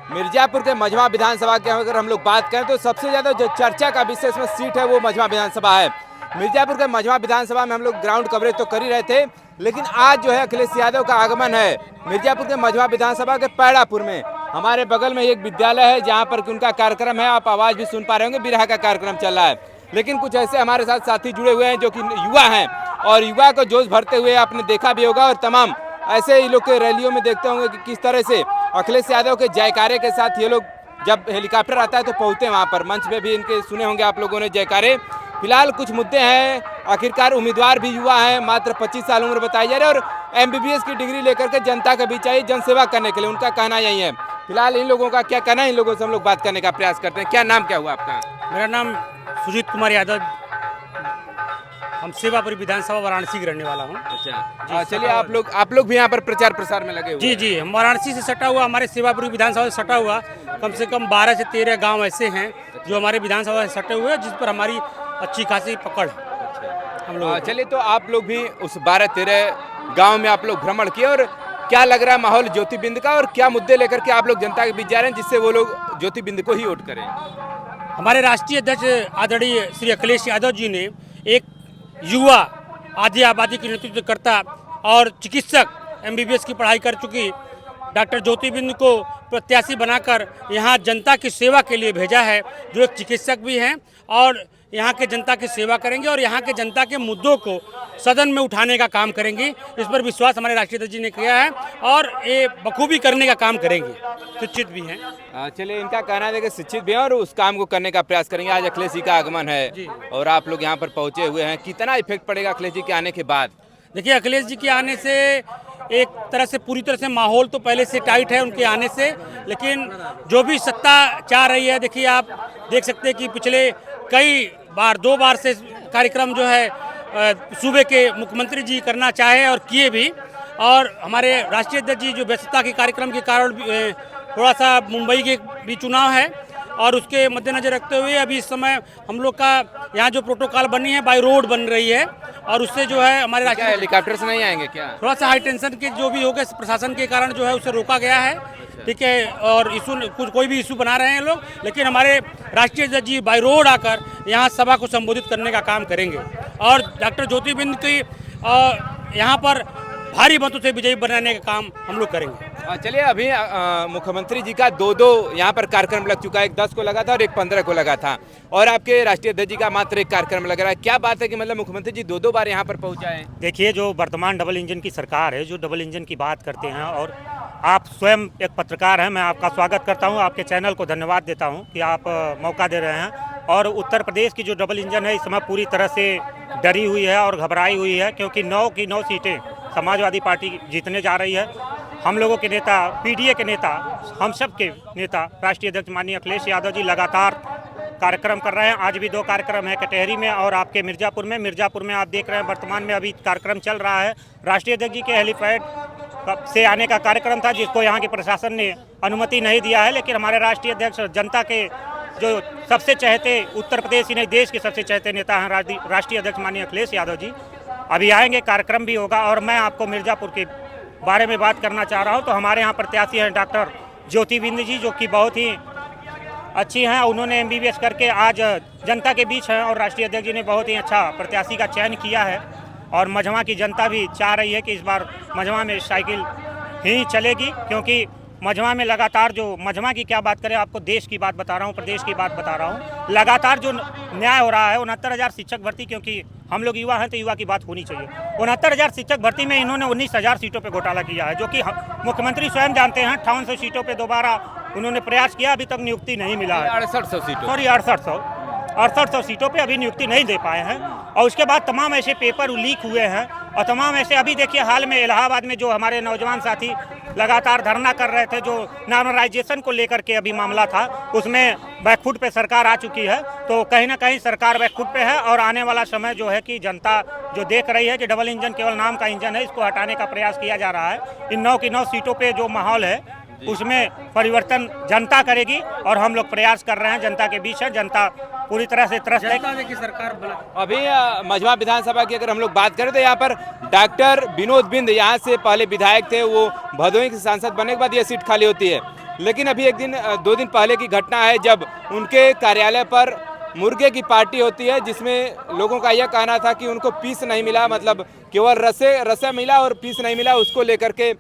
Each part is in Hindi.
मिर्जापुर के मझवा विधानसभा की अगर हम लोग बात करें तो सबसे ज़्यादा जो चर्चा का विषय इसमें सीट है वो मझवा विधानसभा है। मिर्जापुर के मझवा विधानसभा में हम लोग ग्राउंड कवरेज तो कर ही रहे थे, लेकिन आज जो है अखिलेश यादव का आगमन है मिर्जापुर के मझवा विधानसभा के पैड़ापुर में। हमारे बगल में एक विद्यालय है जहाँ पर उनका कार्यक्रम है, आप आवाज़ भी सुन पा रहे होंगे, बिरहा का कार्यक्रम चल रहा है। लेकिन कुछ ऐसे हमारे साथ साथी जुड़े हुए हैं जो कि युवा हैं और युवा को जोश भरते हुए आपने देखा भी होगा और तमाम ऐसे ही लोग के रैलियों में देखते होंगे कि किस तरह से अखिलेश यादव के जयकारे के साथ ये लोग जब हेलीकॉप्टर आता है तो पहुंचते हैं वहां पर। मंच पे भी इनके सुने होंगे आप लोगों ने जयकारे। फिलहाल कुछ मुद्दे हैं, आखिरकार उम्मीदवार भी युवा हैं, मात्र 25 साल उम्र बताई जा रही है और MBBS की डिग्री लेकर के जनता के बीच आई जनसेवा करने के लिए, उनका कहना यही है। फिलहाल इन लोगों का क्या कहना है, इन लोगों से हम लोग बात करने का प्रयास करते हैं। क्या नाम क्या हुआ आपका? मेरा नाम सुजीत कुमार यादव, हम सेवापुरी विधानसभा वाराणसी के रहने वाला हूँ। अच्छा, चलिए आप लोग भी यहाँ पर प्रचार प्रसार में लगे हुए? जी जी, हम वाराणसी से सटा हुआ, हमारे सेवापुरी विधानसभा से सटा हुआ कम से कम 12 से 13 गांव ऐसे हैं जो हमारे विधानसभा से सटे हुए हैं, जिस पर हमारी अच्छी खासी पकड़ है हम लोग। चलिए, तो आप लोग भी उस 12-13 गाँव में आप लोग भ्रमण किए और क्या लग रहा है माहौल ज्योतिबिंद का, और क्या मुद्दे लेकर के आप लोग जनता के बीच जा रहे हैं जिससे वो लोग ज्योतिबिंद को ही वोट करें? हमारे राष्ट्रीय अध्यक्ष आदरणीय श्री अखिलेश यादव जी ने एक युवा आधी आबादी की नेतृत्वकर्ता और चिकित्सक MBBS की पढ़ाई कर चुकी डॉक्टर ज्योतिबिंद को प्रत्याशी बनाकर यहाँ जनता की सेवा के लिए भेजा है, जो एक चिकित्सक भी हैं और यहाँ के जनता की सेवा करेंगे और यहाँ के जनता के मुद्दों को सदन में उठाने का काम करेंगे। इस पर विश्वास हमारे राष्ट्रीय अध्यक्ष जी ने किया है और ये बखूबी करने का काम करेंगे, शिक्षित भी हैं। चलिए, इनका कहना है कि शिक्षित भी हैं और उस काम को करने का प्रयास करेंगे। आज अखिलेश जी का आगमन है और आप लोग यहाँ पर पहुँचे हुए हैं, कितना इफेक्ट पड़ेगा अखिलेश जी के आने के बाद? देखिए, अखिलेश जी के आने से एक तरह से पूरी तरह से माहौल तो पहले से टाइट है उनके आने से, लेकिन जो भी सत्ता चाह रही है, देखिए आप देख सकते हैं कि पिछले कई बार 2 बार से कार्यक्रम जो है सूबे के मुख्यमंत्री जी करना चाहे और किए भी, और हमारे राष्ट्रीय अध्यक्ष जी जो व्यस्तता के कार्यक्रम के कारण थोड़ा सा मुंबई के भी चुनाव है और उसके मद्देनजर रखते हुए अभी इस समय हम लोग का यहाँ जो प्रोटोकॉल बनी है बाय रोड बन रही है और उससे जो है हमारे राष्ट्रीय हेलीकॉप्टर से नहीं आएंगे क्या? थोड़ा सा हाई टेंशन के जो भी हो गए प्रशासन के कारण जो है उसे रोका गया है, ठीक है, और इशू कुछ कोई भी इशू बना रहे हैं लोग, लेकिन हमारे राष्ट्रीय अध्यक्ष जी बाय रोड आकर यहाँ सभा को संबोधित करने का काम करेंगे और डॉक्टर ज्योतिबिंद की यहाँ पर भारी मतों से विजयी बनाने का काम हम लोग करेंगे। चलिए, अभी मुख्यमंत्री जी का 2 यहाँ पर कार्यक्रम लग चुका है, एक 10 को लगा था और एक 15 को लगा था और आपके राष्ट्रीय अध्यक्ष जी का मात्र एक कार्यक्रम लग रहा है। क्या बात है कि मतलब मुख्यमंत्री जी 2 बार यहाँ पर पहुँचा है? देखिए, जो वर्तमान डबल इंजन की सरकार है, जो डबल इंजन की बात करते हैं, और आप स्वयं एक पत्रकार हैं, मैं आपका स्वागत करता हूं, आपके चैनल को धन्यवाद देता हूं कि आप मौका दे रहे हैं। और उत्तर प्रदेश की जो डबल इंजन है इस समय पूरी तरह से डरी हुई है और घबराई हुई है, क्योंकि 9 की 9 सीटें समाजवादी पार्टी जीतने जा रही है। हम लोगों के नेता, PDA के नेता, हम सब के नेता राष्ट्रीय अध्यक्ष माननीय अखिलेश यादव जी लगातार कार्यक्रम कर रहे हैं। आज भी 2 कार्यक्रम है, कटहरी में और आपके मिर्जापुर में। मिर्जापुर में आप देख रहे हैं वर्तमान में अभी कार्यक्रम चल रहा है। राष्ट्रीय अध्यक्ष जी के हेलीपैड से आने का कार्यक्रम था जिसको यहाँ के प्रशासन ने अनुमति नहीं दिया है, लेकिन हमारे राष्ट्रीय अध्यक्ष जनता के जो सबसे चहेते, उत्तर प्रदेश ही नहीं देश के सबसे चहेते नेता हैं राष्ट्रीय अध्यक्ष माननीय अखिलेश यादव जी, अभी आएंगे, कार्यक्रम भी होगा। और मैं आपको मिर्जापुर के बारे में बात करना चाह रहा हूँ। तो हमारे यहाँ प्रत्याशी हैं डॉक्टर ज्योतिबिंद जी, जो कि बहुत ही अच्छी हैं, उन्होंने MBBS करके आज जनता के बीच हैं और राष्ट्रीय अध्यक्ष जी ने बहुत ही अच्छा प्रत्याशी का चयन किया है और मझवा की जनता भी चाह रही है कि इस बार मझवा में साइकिल ही चलेगी, क्योंकि मझवा में लगातार जो मझवा की क्या बात करें, आपको देश की बात बता रहा हूँ, प्रदेश की बात बता रहा हूँ, लगातार जो न्याय हो रहा है 69,000 शिक्षक भर्ती, क्योंकि हम लोग युवा हैं तो युवा की बात होनी चाहिए। 69,000 शिक्षक भर्ती में इन्होंने 19,000 सीटों पे घोटाला किया है, जो कि मुख्यमंत्री स्वयं जानते हैं। 5800 सीटों पे दोबारा उन्होंने प्रयास किया, अभी तक नियुक्ति नहीं मिला है। 6800 सीटों, सॉरी 6800 सीटों पे अभी नियुक्ति नहीं दे पाए हैं। और उसके बाद तमाम ऐसे पेपर लीक हुए हैं और तमाम ऐसे, अभी देखिए हाल में इलाहाबाद में जो हमारे नौजवान साथी लगातार धरना कर रहे थे, जो नॉर्मलाइजेशन को लेकर के अभी मामला था, उसमें बैकफुट पे सरकार आ चुकी है। तो कहीं ना कहीं सरकार बैकफुट पे है और आने वाला समय जो है कि जनता जो देख रही है कि डबल इंजन केवल नाम का इंजन है, इसको हटाने का प्रयास किया जा रहा है। इन 9 की 9 सीटों पे जो माहौल है उसमें परिवर्तन जनता करेगी और हम लोग प्रयास कर रहे हैं, जनता के बीच है, जनता पूरी तरह से त्रस्त है कि सरकार। अभी मझवा विधानसभा की अगर हम लोग बात करें तो यहाँ पर डॉक्टर विनोद बिंद यहाँ से पहले विधायक थे, वो भदोही के सांसद बनने के बाद ये सीट खाली होती है। लेकिन अभी एक दिन 2 दिन पहले की घटना है जब उनके कार्यालय पर मुर्गे की पार्टी होती है, जिसमें लोगों का यह कहना था कि उनको पीस नहीं मिला, मतलब केवल रसे मिला और पीस नहीं मिला। उसको लेकर के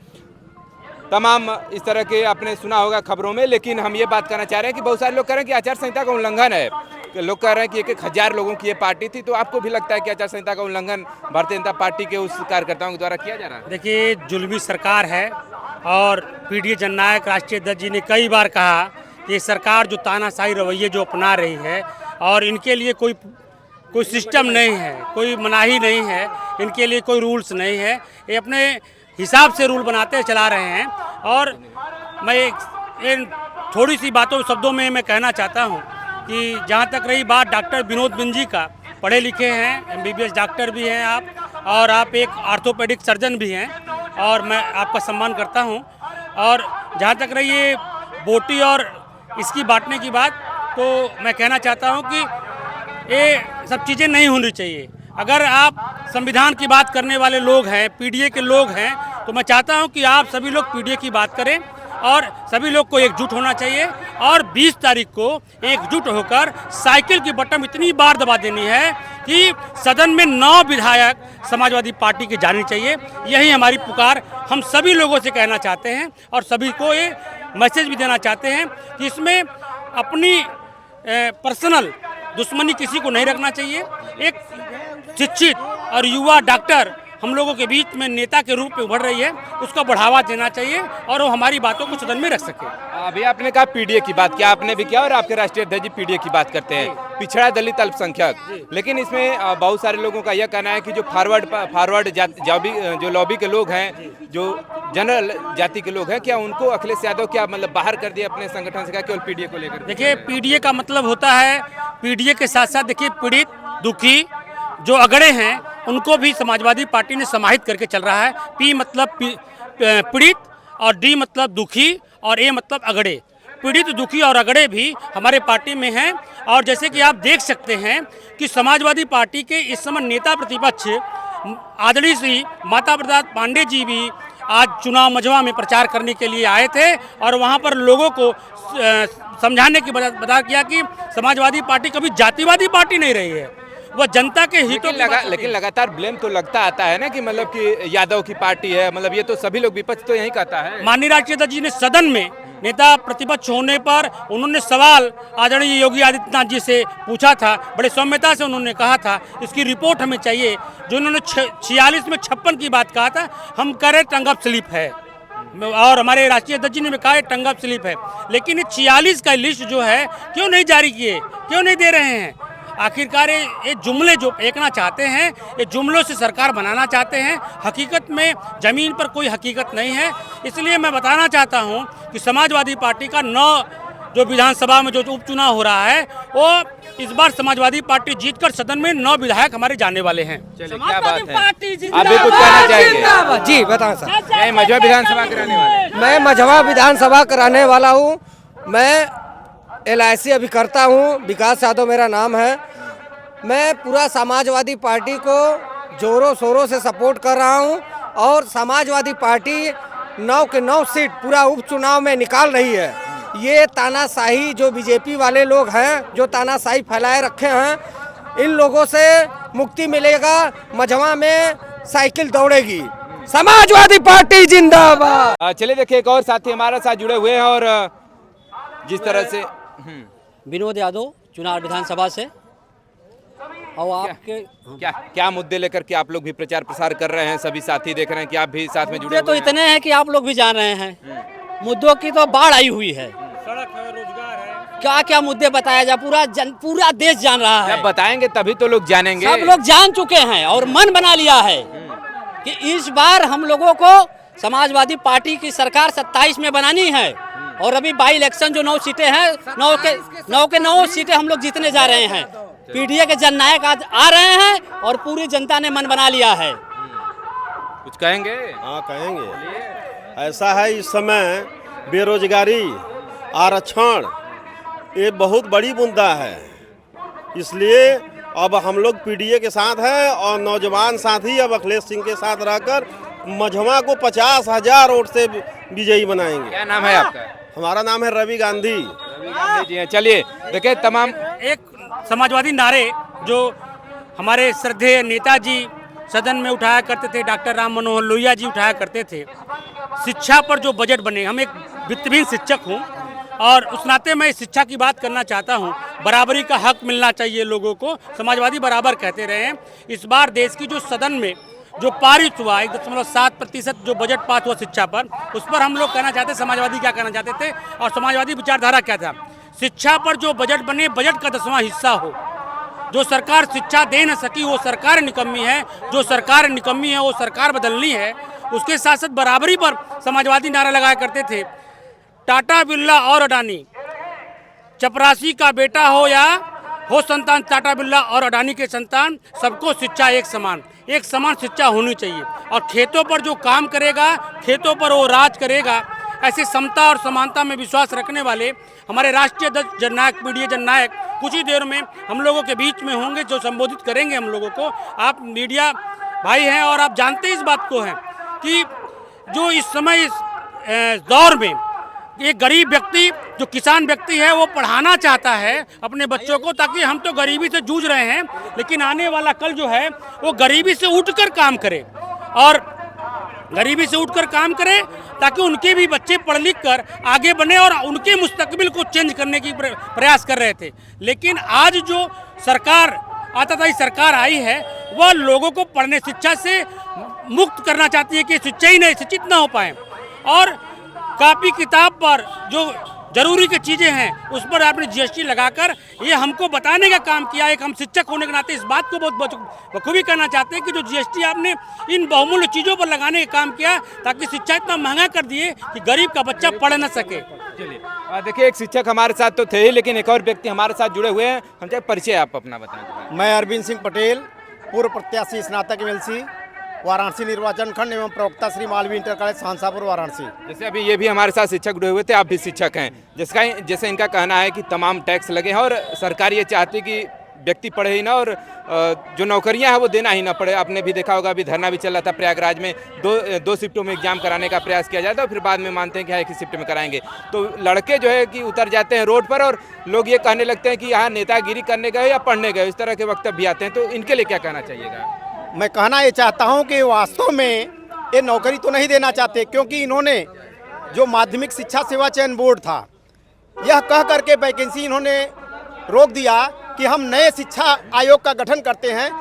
तमाम इस तरह के आपने सुना होगा खबरों में। लेकिन हम ये बात करना चाह रहे हैं कि बहुत सारे लोग कह रहे हैं कि आचार संहिता का उल्लंघन है। लोग कह रहे हैं कि 1,000 लोगों की ये पार्टी थी। तो आपको भी लगता है कि आचार संहिता का उल्लंघन भारतीय जनता पार्टी के उस कार्यकर्ताओं के द्वारा किया जा रहा है? देखिए, जुल्मी सरकार है और पीडीए जननायक राष्ट्रीय अध्यक्ष जी ने कई बार कहा कि सरकार जो तानाशाही रवैये जो अपना रही है और इनके लिए कोई सिस्टम नहीं है, कोई मनाही नहीं है, इनके लिए कोई रूल्स नहीं है, ये अपने हिसाब से रूल बनाते चला रहे हैं। और मैं इन थोड़ी सी शब्दों में मैं कहना चाहता हूँ कि जहाँ तक रही बात डॉक्टर विनोद बिंद जी का, पढ़े लिखे हैं, एमबीबीएस डॉक्टर भी हैं आप, और आप एक ऑर्थोपेडिक सर्जन भी हैं और मैं आपका सम्मान करता हूँ। और जहाँ तक रही ये बोटी और इसकी बांटने की बात, तो मैं कहना चाहता हूँ कि ये सब चीज़ें नहीं होनी चाहिए। अगर आप संविधान की बात करने वाले लोग हैं, पीडीए के लोग हैं, तो मैं चाहता हूं कि आप सभी लोग पीडीए की बात करें और सभी लोग को एकजुट होना चाहिए। और 20 तारीख को एकजुट होकर साइकिल की बटन इतनी बार दबा देनी है कि सदन में 9 विधायक समाजवादी पार्टी के जाने चाहिए। यही हमारी पुकार हम सभी लोगों से कहना चाहते हैं और सभी को ये मैसेज भी देना चाहते हैं कि इसमें अपनी पर्सनल दुश्मनी किसी को नहीं रखना चाहिए। एक शिक्षित और युवा डॉक्टर हम लोगों के बीच में नेता के रूप में उभर रही है, उसको बढ़ावा देना चाहिए और वो हमारी बातों को सदन में रख सके। अभी आपने कहा पीडीए की बात, क्या आपने भी किया और आपके राष्ट्रीय अध्यक्ष जी पीडीए की बात करते हैं, पिछड़ा दलित अल्पसंख्यक। लेकिन इसमें बहुत सारे लोगों का यह कहना है कि जो फॉरवर्ड जो लॉबी के लोग हैं, जो जनरल जाति के लोग हैं, क्या उनको अखिलेश यादव क्या मतलब बाहर कर दिया अपने संगठन से, क्या केवल पीडीए को लेकर? देखिए, पीडीए का मतलब होता है, पीडीए के साथ साथ देखिए पीड़ित, दुखी, जो अगड़े हैं, उनको भी समाजवादी पार्टी ने समाहित करके चल रहा है। पी मतलब पीड़ित और डी मतलब दुखी और ए मतलब अगड़े। पीड़ित, दुखी और अगड़े भी हमारे पार्टी में हैं। और जैसे कि आप देख सकते हैं कि समाजवादी पार्टी के इस समय नेता प्रतिपक्ष आदरणीय श्री माता प्रसाद पांडे जी भी आज चुनाव मझवा में प्रचार करने के लिए आए थे और वहां पर लोगों को समझाने की बता किया कि समाजवादी पार्टी कभी जातिवादी पार्टी नहीं रही है, वह जनता के हितों लेकिन लगातार ब्लेम तो लगता आता है ना कि मतलब कि यादव की पार्टी है, मतलब ये तो सभी लोग, विपक्ष तो यही कहता है। माननीय राष्ट्रीय अध्यक्ष जी ने सदन में नेता प्रतिपक्ष होने पर उन्होंने सवाल आदरणीय योगी आदित्यनाथ जी से पूछा था, बड़े सौम्यता से उन्होंने कहा था इसकी रिपोर्ट हमें चाहिए। जो उन्होंने 46 में 56 की बात कहा था, हम कह रहे टंग अप स्लिप है और हमारे राष्ट्रीय अध्यक्ष जी ने भी कहा टंग अप स्लिप है। लेकिन ये 46 का लिस्ट जो है क्यों नहीं जारी किए, क्यों नहीं दे रहे हैं? आखिरकार ये जुमले जो फेंकना चाहते हैं, ये जुमलों से सरकार बनाना चाहते हैं। हकीकत में ज़मीन पर कोई हकीकत नहीं है। इसलिए मैं बताना चाहता हूं कि समाजवादी पार्टी का 9 जो विधानसभा में जो उपचुनाव हो रहा है, वो इस बार समाजवादी पार्टी जीतकर सदन में 9 विधायक हमारे जाने वाले हैं। क्या बात है, आप भी कुछ कहना चाहेंगे? जी बताएं सर। मैं मझवा विधानसभा कराने वाले, मैं मझवा विधानसभा कराने वाला हूँ। मैं LIC अभी करता हूँ, विकास यादव मेरा नाम है। मैं पूरा समाजवादी पार्टी को जोरों शोरों से सपोर्ट कर रहा हूँ और समाजवादी पार्टी 9 के 9 सीट पूरा उपचुनाव में निकाल रही है। ये तानाशाही जो बीजेपी वाले लोग हैं, जो तानाशाही फैलाए रखे हैं, इन लोगों से मुक्ति मिलेगा। मझवा में साइकिल दौड़ेगी। समाजवादी पार्टी जिंदाबाद। चलिए देखिए, एक और साथी हमारे साथ जुड़े हुए हैं और जिस तरह से विनोद यादव चुनाव विधानसभा से। और आपके क्या मुद्दे लेकर के आप लोग भी प्रचार प्रसार कर रहे हैं? सभी साथी देख रहे हैं कि आप भी साथ में जुड़े मुद्दे तो इतने हैं कि आप लोग भी जान रहे हैं। मुद्दों की तो बाढ़ आई हुई है। सड़क है, रोजगार है, क्या क्या मुद्दे बताया जाए, पूरा देश जान रहा है। जब बताएंगे तभी तो लोग जानेंगे। सब लोग जान चुके हैं और मन बना लिया है कि इस बार हम लोगों को समाजवादी पार्टी की सरकार 27 में बनानी है। और अभी बाई इलेक्शन जो 9 सीटें हैं, 9 के 9 सीटें हम लोग जीतने जा रहे हैं। पीडीए के जननायक आज आ रहे हैं और पूरी जनता ने मन बना लिया है। कुछ कहेंगे? हाँ कहेंगे। ऐसा है, इस समय बेरोजगारी, आरक्षण ये बहुत बड़ी मुद्दा है। इसलिए अब हम लोग पीडीए के साथ हैं और नौजवान साथी अब अखिलेश सिंह के साथ रहकर मझवा को 50,000 वोट से विजयी बनाएंगे। क्या नाम है आपका? हमारा नाम है रवि गांधी। जी हैं, चलिए देखिए तमाम एक समाजवादी नारे जो हमारे श्रद्धेय नेताजी सदन में उठाया करते थे, डॉक्टर राम मनोहर लोहिया जी उठाया करते थे, शिक्षा पर जो बजट बने। हम एक वित्तहीन शिक्षक हूँ और उस नाते मैं शिक्षा की बात करना चाहता हूँ। बराबरी का हक मिलना चाहिए लोगों को, समाजवादी बराबर कहते रहे हैं। इस बार देश की जो सदन में जो पारित हुआ 1.7% जो बजट पास हुआ शिक्षा पर, उस पर हम लोग कहना चाहते, समाजवादी क्या कहना चाहते थे और समाजवादी विचारधारा क्या था। शिक्षा पर जो बजट बने, बजट का 10वां हिस्सा हो। जो सरकार शिक्षा दे न सकी वो सरकार निकम्मी है, जो सरकार निकम्मी है वो सरकार बदलनी है। उसके साथ साथ बराबरी पर समाजवादी नारा लगाया करते थे। टाटा बिरला और अडानी, चपरासी का बेटा हो या हो संतान टाटा बिरला और अडानी के संतान, सबको शिक्षा एक समान शिक्षा होनी चाहिए। और खेतों पर जो काम करेगा, खेतों पर वो राज करेगा। ऐसे समता और समानता में विश्वास रखने वाले हमारे राष्ट्रीय अध्यक्ष जननायक पीडीए जननायक कुछ ही देर में हम लोगों के बीच में होंगे, जो संबोधित करेंगे हम लोगों को। आप मीडिया भाई हैं और आप जानते इस बात को हैं कि जो इस समय इस दौर में एक गरीब व्यक्ति, जो किसान व्यक्ति है, वो पढ़ाना चाहता है अपने बच्चों को, ताकि हम तो गरीबी से जूझ रहे हैं, लेकिन आने वाला कल जो है वो गरीबी से उठकर काम करे और गरीबी से उठकर काम करे, ताकि उनके भी बच्चे पढ़ लिख कर आगे बने और उनके मुस्तकबिल को चेंज करने की प्रयास कर रहे थे। लेकिन आज जो सरकार आताताई सरकार आई है, वह लोगों को पढ़ने, शिक्षा से मुक्त करना चाहती है कि शिक्षा ही नहीं, शिक्षित ना हो पाए। और कॉपी किताब पर जो जरूरी की चीज़ें हैं उस पर आपने जीएसटी लगाकर ये हमको बताने का काम किया। एक हम शिक्षक होने के नाते इस बात को बहुत बखूबी कहना चाहते हैं कि जो जीएसटी आपने इन बहुमूल्य चीज़ों पर लगाने का काम किया, ताकि शिक्षा इतना महंगा कर दिए कि गरीब का बच्चा पढ़ न सके। चलिए देखिए, एक शिक्षक हमारे साथ तो थे ही, लेकिन एक और व्यक्ति हमारे साथ जुड़े हुए हैं। हम चाहे परिचय आप अपना बताएं। मैं अरविंद सिंह पटेल, पूर्व प्रत्याशी स्नातक एमएलसी वाराणसी निर्वाचन खंड एवं प्रवक्ता श्री मालवीय इंटर कॉलेज सांसापुर वाराणसी। जैसे अभी ये भी हमारे साथ शिक्षक जुड़े हुए थे, आप भी शिक्षक हैं, जैसे इनका कहना है कि तमाम टैक्स लगे हैं और सरकार ये चाहती है कि व्यक्ति पढ़े ही ना और जो नौकरियां हैं वो देना ही ना पड़े। आपने भी देखा होगा, अभी धरना भी चल रहा था प्रयागराज में, दो शिफ्टों में एग्जाम कराने का प्रयास किया जाता है और फिर बाद में मानते हैं कि हाँ एक ही शिफ्ट में कराएंगे। तो लड़के जो है कि उतर जाते हैं रोड पर और लोग ये कहने लगते हैं कि यहाँ नेतागिरी करने गए या पढ़ने गए, इस तरह के वक्तव्य भी आते हैं। तो इनके लिए क्या कहना चाहिएगा? मैं कहना ये चाहता हूँ कि वास्तव में ये नौकरी तो नहीं देना चाहते, क्योंकि इन्होंने जो माध्यमिक शिक्षा सेवा चयन बोर्ड था, यह कह करके वैकेंसी इन्होंने रोक दिया कि हम नए शिक्षा आयोग का गठन करते हैं।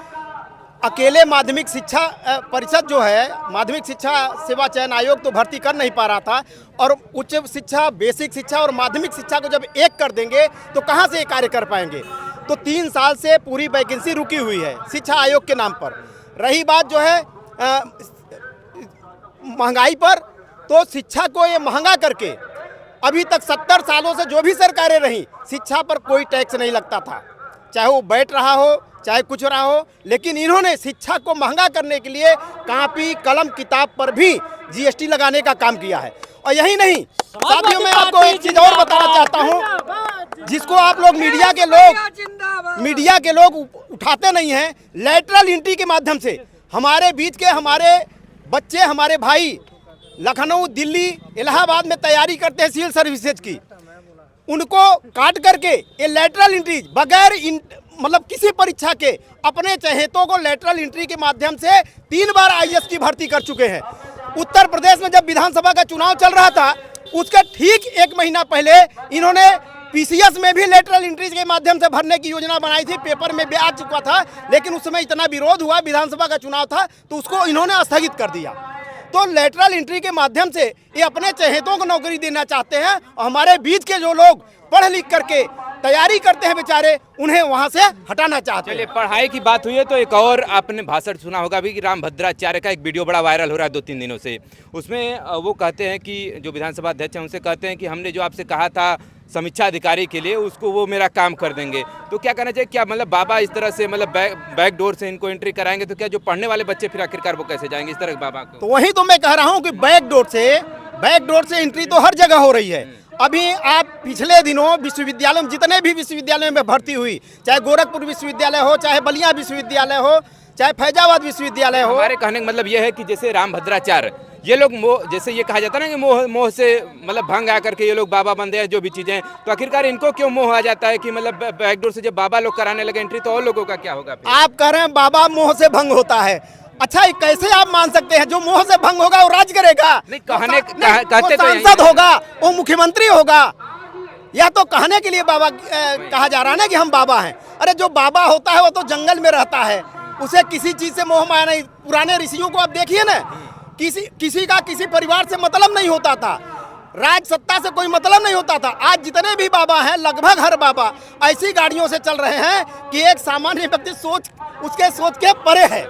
अकेले माध्यमिक शिक्षा परिषद जो है, माध्यमिक शिक्षा सेवा चयन आयोग तो भर्ती कर नहीं पा रहा था, और उच्च शिक्षा, बेसिक शिक्षा और माध्यमिक शिक्षा को जब एक कर देंगे तो कहाँ से ये कार्य कर पाएंगे। तो 3 साल से पूरी वैकेंसी रुकी हुई है शिक्षा आयोग के नाम पर। रही बात जो है महंगाई पर, तो शिक्षा को ये महंगा करके अभी तक 70 सालों से जो भी सरकारें रहीं, शिक्षा पर कोई टैक्स नहीं लगता था, चाहे वो बैठ रहा हो चाहे कुछ रहा हो। लेकिन इन्होंने शिक्षा को महंगा करने के लिए कॉपी कलम किताब पर भी जीएसटी लगाने का काम किया है। और यही नहीं साथियों, मैं आपको एक चीज़ और बताना चाहता हूँ, जिसको आप लोग मीडिया के लोग उठाते नहीं हैं। लैटरल एंट्री के माध्यम से हमारे बीच के हमारे बच्चे, हमारे भाई लखनऊ, दिल्ली, इलाहाबाद में तैयारी करते हैं सिविल सर्विसेज की, उनको काट करके ये लैटरल एंट्री बगैर मतलब किसी परीक्षा के अपने चहेतों को लैटरल एंट्री के माध्यम से 3 बार आईएएस की भर्ती कर चुके हैं। उत्तर प्रदेश में जब विधानसभा का चुनाव चल रहा था, उसके ठीक 1 महीना पहले इन्होंने पीसीएस में भी लेटरल एंट्री के माध्यम से भरने की योजना बनाई थी, पेपर में भी आ चुका था, लेकिन उस समय इतना विरोध हुआ, विधानसभा का चुनाव था, तो उसको इन्होंने स्थगित कर दिया। तो लेटरल एंट्री के माध्यम से ये अपने चहेतों को नौकरी देना चाहते हैं, और हमारे बीच के जो लोग पढ़ लिख करके तैयारी करते हैं बेचारे, उन्हें वहां से हटाना चाहते हैं। चलिए, पढ़ाई की बात हुई है तो एक और आपने भाषण सुना होगा भी कि रामभद्राचार्य का एक वीडियो बड़ा वायरल हो रहा है 2-3 दिनों से। उसमें वो कहते हैं कि जो विधानसभा अध्यक्ष हैं उनसे कहते हैं कि हमने जो आपसे कहा था समीक्षा अधिकारी के लिए, उसको वो मेरा काम कर देंगे। तो क्या कहना चाहिए, क्या मतलब बाबा इस तरह से मतलब बैक डोर से इनको एंट्री कराएंगे, तो क्या जो पढ़ने वाले बच्चे फिर आखिरकार वो कैसे जाएंगे इस तरह बाबा को? तो वही तो मैं कह रहा हूँ कि बैक डोर से एंट्री तो हर जगह हो रही है। अभी आप पिछले दिनों विश्वविद्यालय में, जितने भी विश्वविद्यालय में भर्ती हुई, चाहे गोरखपुर विश्वविद्यालय हो, चाहे बलिया विश्वविद्यालय हो, चाहे फैजाबाद विश्वविद्यालय हो। हमारे कहने का मतलब यह है कि जैसे रामभद्राचार्य ये लोग मोह, जैसे ये कहा जाता है ना कि मोह मोह से मतलब भंग आ करके ये लोग बाबा बन गए, जो भी चीजें हैं, तो आखिरकार इनको क्यों मोह आ जाता है कि मतलब बैकडोर से जब बाबा लोग कराने लगे एंट्री, तो और लोगों का क्या होगा फिर? आप कह रहे हैं बाबा मोह से भंग होता है। अच्छा, ये कैसे आप मान सकते हैं? जो मोह से भंग होगा वो राज करेगा। नहीं, कहने नहीं, कहते वो तो यही सांसद है। होगा, वो मुख्यमंत्री होगा, या तो कहने के लिए बाबा कहा जा रहा है ना कि हम बाबा हैं। अरे जो बाबा होता है वो तो जंगल में रहता है, उसे किसी चीज से मोह माया नहीं। पुराने ऋषियों को आप देखिए ना, किसी का किसी परिवार से मतलब नहीं होता था, राज सत्ता से कोई मतलब नहीं होता था। आज जितने भी बाबा हैं, लगभग हर बाबा ऐसी गाड़ियों से चल रहे हैं कि एक सामान्य व्यक्ति उसके सोच के परे है।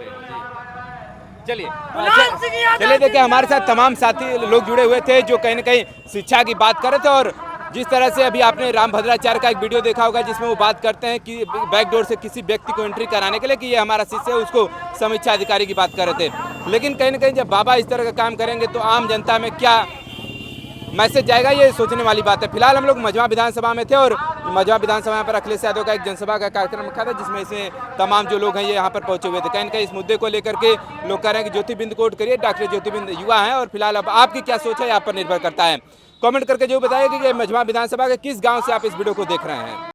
चलिए देखिए, हमारे साथ तमाम साथी लोग जुड़े हुए थे जो कहीं ना कहीं शिक्षा की बात कर रहे थे, और जिस तरह से अभी आपने रामभद्राचार्य का एक वीडियो देखा होगा जिसमें वो बात करते हैं कि बैकडोर से किसी व्यक्ति को एंट्री कराने के लिए कि ये हमारा शिष्य है, उसको समीक्षा अधिकारी की बात कर रहे थे। लेकिन कहीं ना कहीं जब बाबा इस तरह का काम करेंगे तो आम जनता में क्या मैसेज जाएगा, ये सोचने वाली बात है। फिलहाल हम लोग मझवा विधानसभा में थे और मझवा विधानसभा पर अखिलेश यादव का एक जनसभा का कार्यक्रम रखा था, जिसमें इसमें तमाम जो लोग हैं ये यहाँ पर पहुंचे हुए थे। कहीं ना कहीं इस मुद्दे को लेकर के लोग कह रहे हैं कि ज्योतिबिंद कोट करिए, डॉक्टर ज्योतिबिंद युवा हैं, और फिलहाल अब आपकी क्या सोच है आप पर निर्भर करता है। कमेंट करके जो बताइए कि मझवा विधानसभा के किस गाँव से आप इस वीडियो को देख रहे हैं।